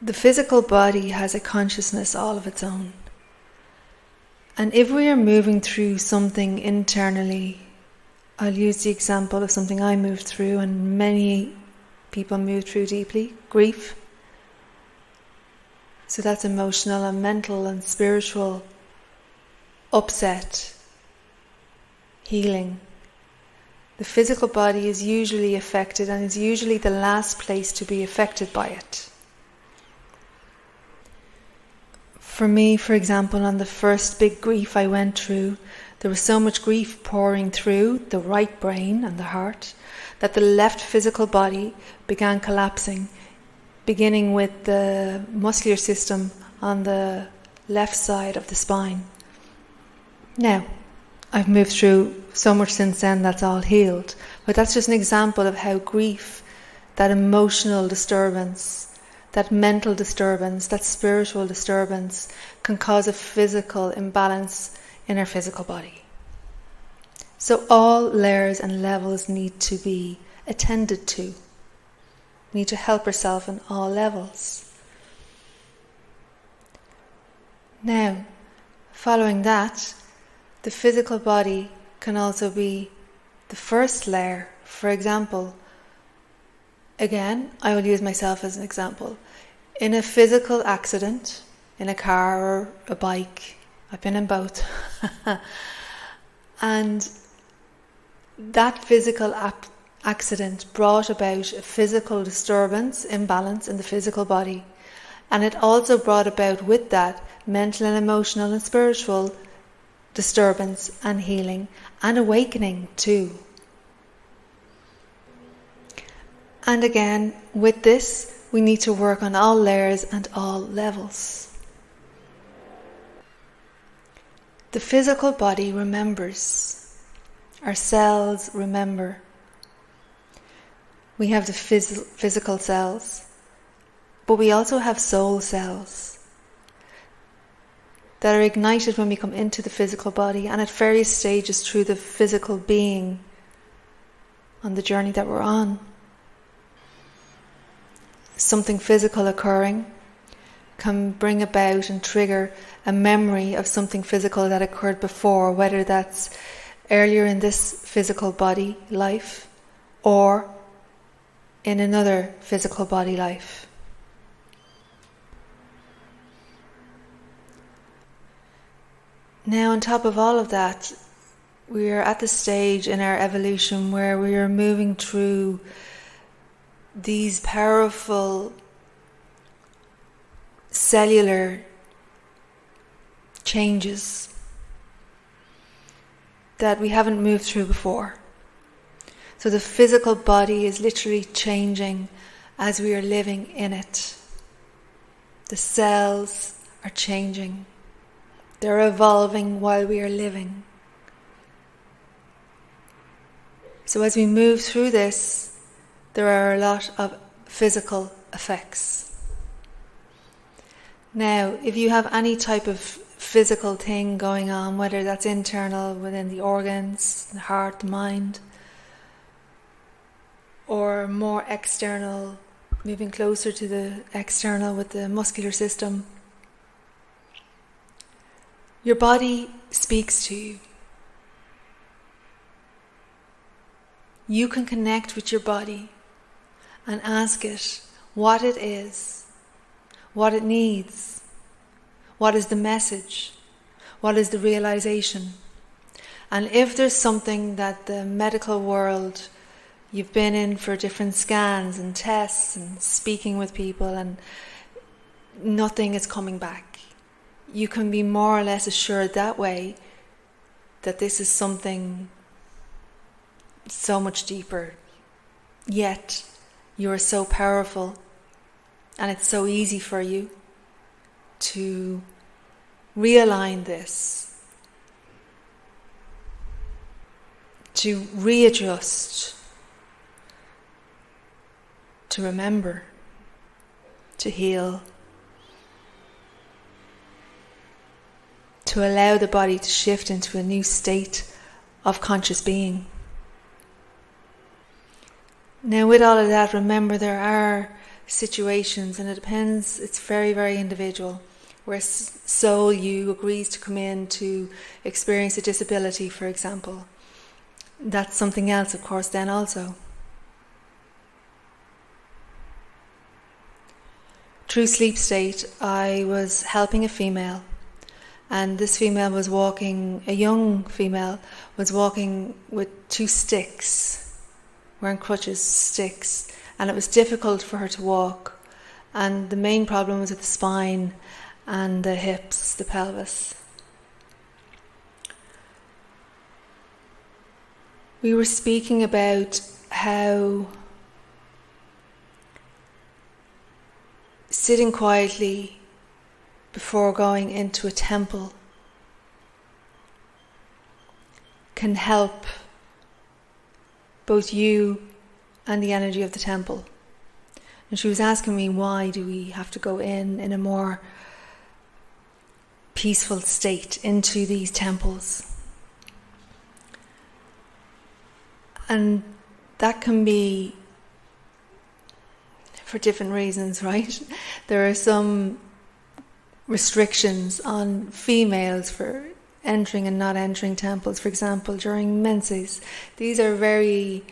The physical body has a consciousness all of its own. And if we are moving through something internally, I'll use the example of something I moved through and many people move through deeply, grief. So that's emotional and mental and spiritual upset, healing. The physical body is usually affected and is usually the last place to be affected by it. For me, for example, on the first big grief I went through, there was so much grief pouring through the right brain and the heart that the left physical body began collapsing, beginning with the muscular system on the left side of the spine. Now, I've moved through so much since then that's all healed, but that's just an example of how grief, that emotional disturbance, that mental disturbance, that spiritual disturbance can cause a physical imbalance in our physical body. So all layers and levels need to be attended to. We need to help ourselves on all levels. Now, following that, the physical body can also be the first layer. For example, again, I will use myself as an example. In a physical accident, in a car or a bike, I've been in both, and that physical accident brought about a physical disturbance, imbalance in the physical body, and it also brought about with that mental and emotional and spiritual disturbance and healing and awakening too. And again, with this, we need to work on all layers and all levels. The physical body remembers. Our cells remember. We have the physical cells, but we also have soul cells that are ignited when we come into the physical body and at various stages through the physical being on the journey that we're on. Something physical occurring can bring about and trigger a memory of something physical that occurred before, whether that's earlier in this physical body life or in another physical body life. Now, on top of all of that, we are at the stage in our evolution where we are moving through these powerful cellular changes that we haven't moved through before. So the physical body is literally changing as we are living in it. The cells are changing. They're evolving while we are living. So as we move through this, there are a lot of physical effects. Now, if you have any type of physical thing going on, whether that's internal within the organs, the heart, the mind, or more external, moving closer to the external with the muscular system, your body speaks to you. You can connect with your body and ask it what it is, what it needs, what is the message, what is the realization. And if there's something that the medical world, you've been in for different scans and tests and speaking with people and nothing is coming back, you can be more or less assured that way that this is something so much deeper. Yet you are so powerful and it's so easy for you to realign this, to readjust, to remember, to heal, to allow the body to shift into a new state of conscious being. Now, with all of that, remember there are situations, and it depends, it's very, very individual. Where soul you agrees to come in to experience a disability, for example, that's something else, of course, then also. True sleep state, I was helping a female, and this female was walking, a young female, was walking with 2 sticks, wearing crutches, sticks, and it was difficult for her to walk, and the main problem was with the spine and the hips, the pelvis. We were speaking about how sitting quietly before going into a temple can help both you and the energy of the temple. And she was asking me, why do we have to go in a more peaceful state into these temples? And that can be for different reasons, right? There are some restrictions on females for entering and not entering temples. For example, during menses, these are very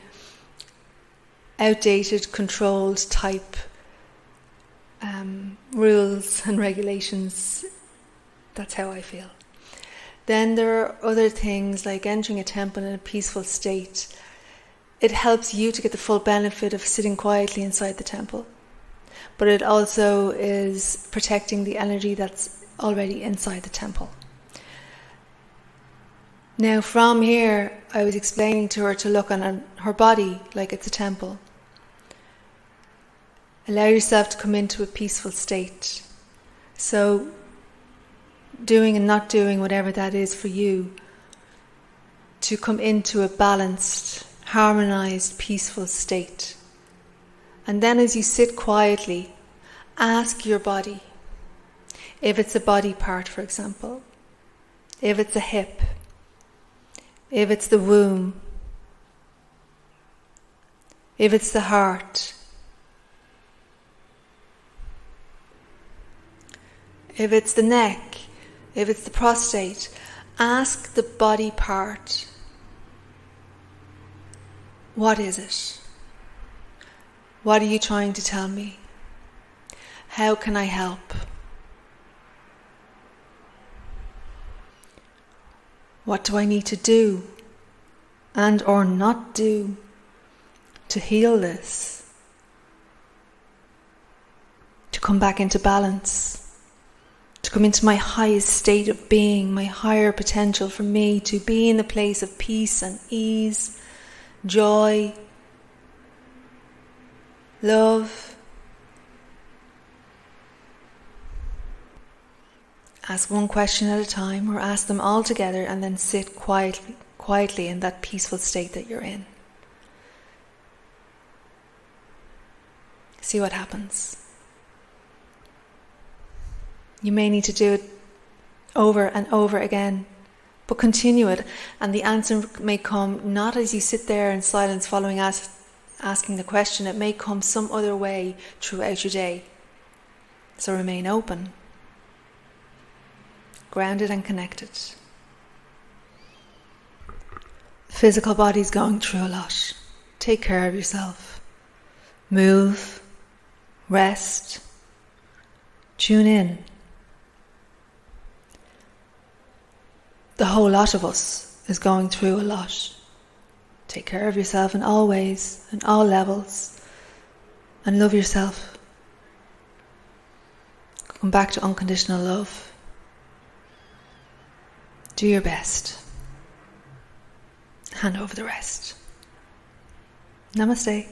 outdated, controlled type rules and regulations. That's how I feel. Then there are other things like entering a temple in a peaceful state. It helps you to get the full benefit of sitting quietly inside the temple, but it also is protecting the energy that's already inside the temple. Now from here, I was explaining to her to look on her body like it's a temple. Allow yourself to come into a peaceful state. So doing and not doing whatever that is for you, to come into a balanced, harmonized, peaceful state. And then as you sit quietly, ask your body, if it's a body part, for example, if it's a hip, if it's the womb, if it's the heart, if it's the neck, if it's the prostate, ask the body part, what is it? What are you trying to tell me? How can I help? What do I need to do and or not do to heal this? To come back into balance, to come into my highest state of being, my higher potential for me to be in a place of peace and ease, joy, love. Ask one question at a time, or ask them all together, and then sit quietly in that peaceful state that you're in. See what happens. You may need to do it over and over again, but continue it, and the answer may come not as you sit there in silence following asking the question. It may come some other way throughout your day. So remain open, grounded and connected. The physical body's going through a lot. Take care of yourself. Move, rest, tune in. The whole lot of us is going through a lot. Take care of yourself in all ways, in all levels, and love yourself. Come back to unconditional love. Do your best. Hand over the rest. Namaste.